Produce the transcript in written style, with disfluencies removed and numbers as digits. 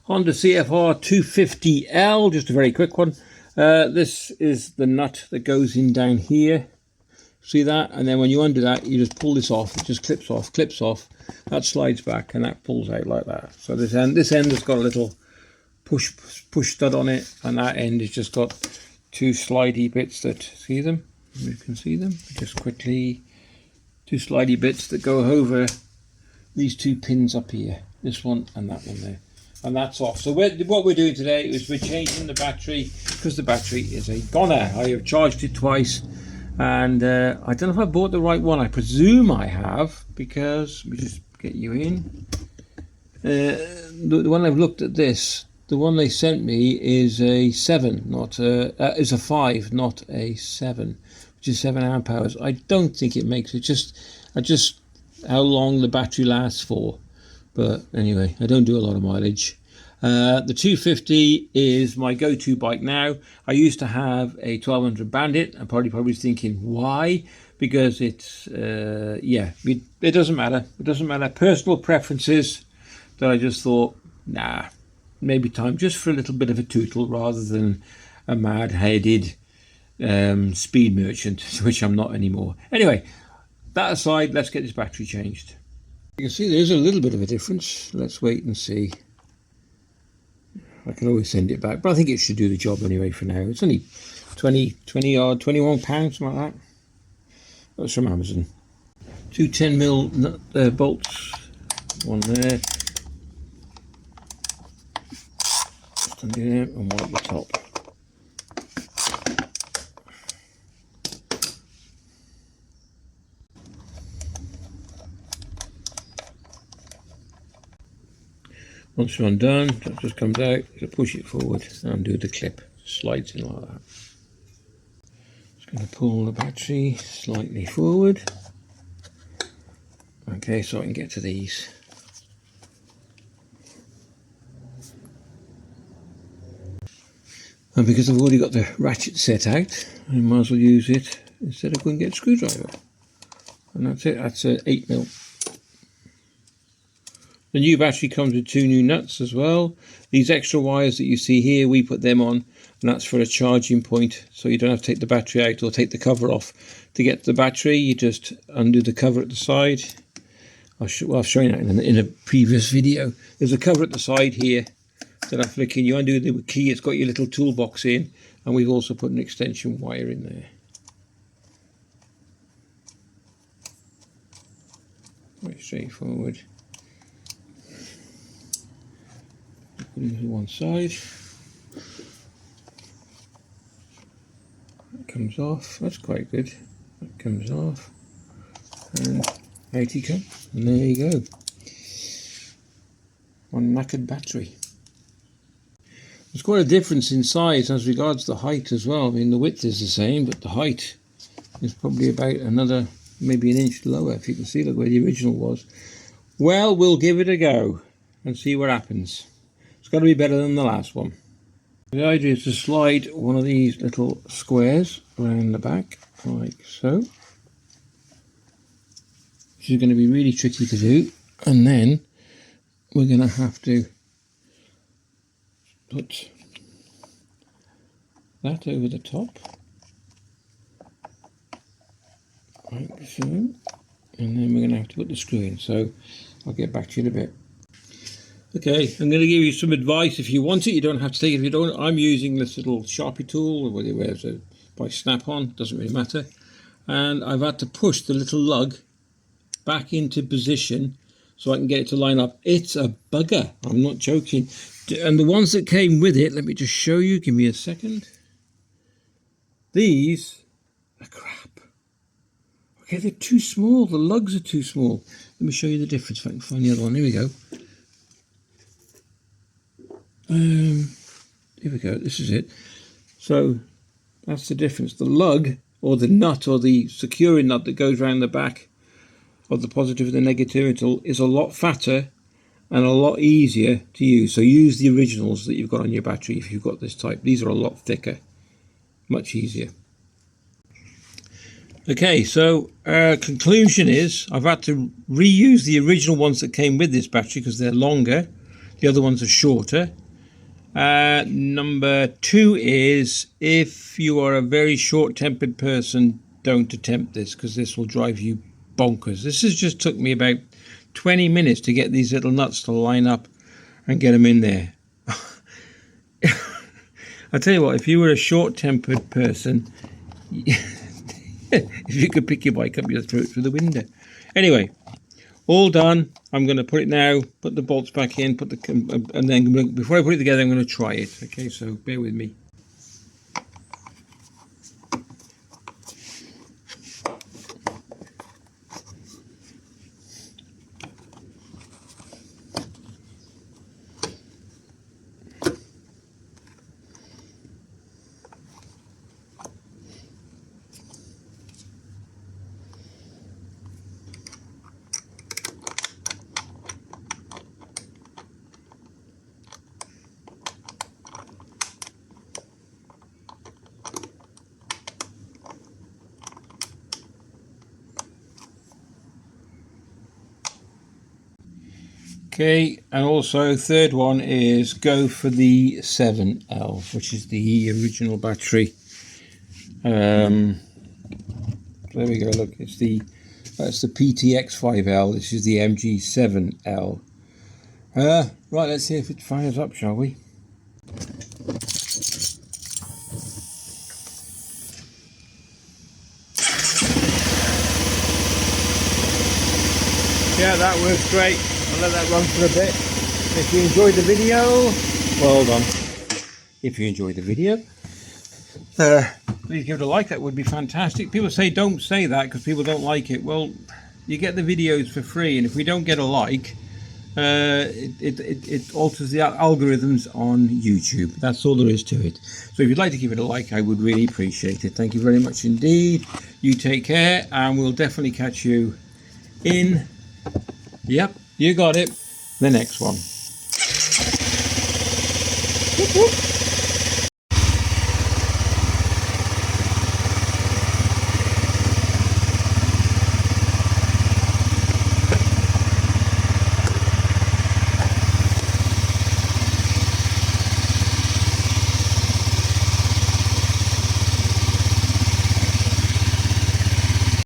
Honda CFR 250L, just a very quick one. This is the nut that goes in down here. See that? And then when you undo that, you just pull this off. It just clips off. That slides back and that pulls out like that. So this end has got a little push stud on it, and that end has just got two slidey bits that, see them? You can see them. Just quickly, two slidey bits that go over these two pins up here. This one and that one there. And that's off. So what we're doing today is we're changing the battery, because the battery is a goner. I have charged it twice, and I don't know if I bought the right one. I presume I have, because let me just get you in. The one I've looked at this, the one they sent me is a 7, not is a 5, not a 7, which is 7 amp hours. I don't think it makes it. Just how long the battery lasts for. But anyway, I don't do a lot of mileage. The 250 is my go-to bike now. I used to have a 1200 Bandit. I'm probably thinking why, because it's it doesn't matter. It doesn't matter. Personal preferences. That I just thought, nah, maybe time just for a little bit of a tootle rather than a mad-headed speed merchant, which I'm not anymore. Anyway, that aside, let's get this battery changed. You can see there's a little bit of a difference. Let's wait and see. I can always send it back, but I think it should do the job anyway for now. It's only 21 pounds, something like that. That's from Amazon. Two 10mm bolts, one there, just under there, and one at the top. Once you're undone, that just comes out, you push it forward and undo the clip. Slides in like that. Just going to pull the battery slightly forward. Okay, so I can get to these. And because I've already got the ratchet set out, I might as well use it instead of going to get a screwdriver. And that's it, that's an 8mm. The new battery comes with 2 new nuts as well. These extra wires that you see here, we put them on, and that's for a charging point, so you don't have to take the battery out or take the cover off. To get the battery, you just undo the cover at the side. I've shown that in a previous video. There's a cover at the side here that I flick in. You undo the key, it's got your little toolbox in, and we've also put an extension wire in there. Very straightforward. Put it to one side. That comes off. That's quite good. That comes off, and out he comes. And there you go. One knackered battery. There's quite a difference in size as regards the height as well. I mean, the width is the same, but the height is probably about another, maybe an inch lower. If you can see, look where the original was. Well, we'll give it a go and see what happens. It's got to be better than the last one. The idea is to slide one of these little squares around the back, like so. Which is going to be really tricky to do. And then we're going to have to put that over the top, like so. And then we're going to have to put the screw in. So I'll get back to you in a bit. Okay, I'm going to give you some advice. If you want it, you don't have to take it if you don't. I'm using this little Sharpie tool, whether you wear it by Snap-on, doesn't really matter. And I've had to push the little lug back into position so I can get it to line up. It's a bugger, I'm not joking. And the ones that came with it, let me just show you, give me a second. These are crap. Okay, they're too small, the lugs are too small. Let me show you the difference if I can find the other one. Here we go. Here we go, this is it. So that's the difference. The lug, or the nut, or the securing nut that goes around the back of the positive and the negative is a lot fatter and a lot easier to use. So use the originals that you've got on your battery if you've got this type. These are a lot thicker, much easier. Okay, so conclusion is I've had to reuse the original ones that came with this battery because they're longer. The other ones are shorter. Number 2 is, if you are a very short-tempered person, don't attempt this, because this will drive you bonkers. This has just took me about 20 minutes to get these little nuts to line up and get them in there. I'll tell you what, if you were a short-tempered person, if you could pick your bike up, you'd throw it through the window. Anyway, all done. I'm going to put it now, put the bolts back in, and then before I put it together, I'm going to try it. Okay, so bear with me. Okay, and also third one is go for the 7L, which is the original battery. There we go. Look, that's the PTX5L. This is the MG7L. Right, let's see if it fires up, shall we? Yeah, that works great. I'll let that run for a bit. If you enjoyed the video, well done. If you enjoyed the video, please give it a like. That would be fantastic. People say don't say that because people don't like it. Well, you get the videos for free, and if we don't get a like, it alters the algorithms on YouTube. That's all there is to it. So if you'd like to give it a like, I would really appreciate it. Thank you very much indeed. You take care, and we'll definitely catch you in, yep, you got it, the next one. Whoop, whoop.